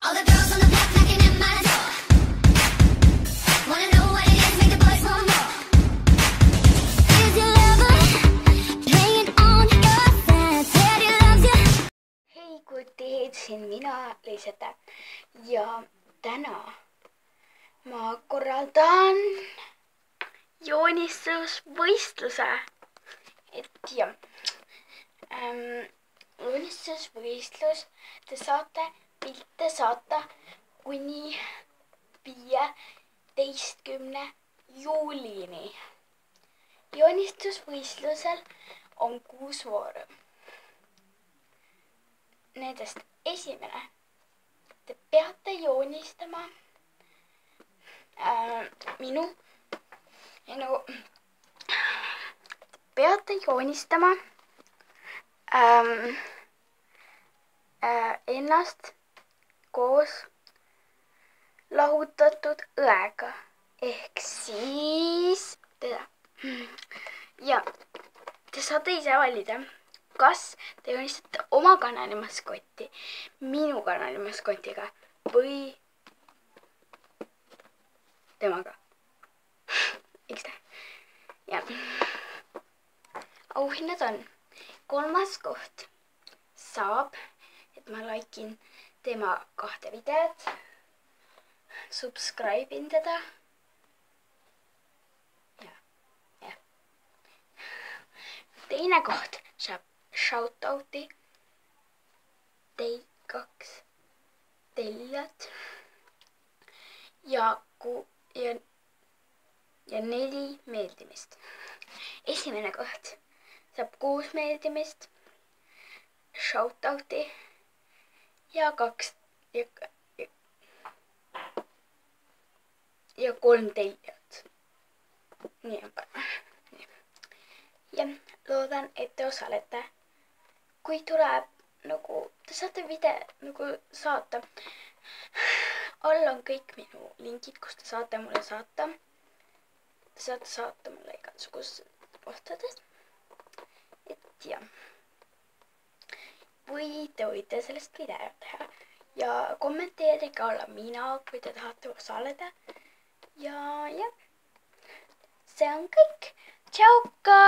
All the girls on the block knocking at my door. Wanna know what it is, make the boys want more. Is your lover playing on your fence? Said he loves you. Hei, kui teed siin mina lihtsalt ja täna ma korraldan joonistusvõistluse. Et ja joonistusvõistlus, te saate pilte saata kuni 15. juulini. Joonistusvõistlusel on 6 vooru. Nendest esimene. Te peate joonistama ennast koos lahutatud õega ehk siis teda. Ja te saate ise valida, kas te joonistate oma kanali maskotti minu kanali maskotiga või temaga. Eks ta? Ja auhinnad on 3. koht saab, et ma laikin tema 2 videot, subscribe in teda. Ja. Teine koht saab shoutouti 2 tellijat ja 4 meeldimist. Esimene koht saab 6 meeldimist, shoutouti ja 3 tellijat. Nii on parem. Ja loodan, et te osalete. Kui tuleb te saate video saata. All on kõik minu lingid, kus te saate mulle saata. Te saate saata mulle igasugustes kohtades. Et ja. Või te võite sellest video teha. Ja kommenteerige alla mina, kui te tahate osaleda. Ja. See on kõik. Tšauka!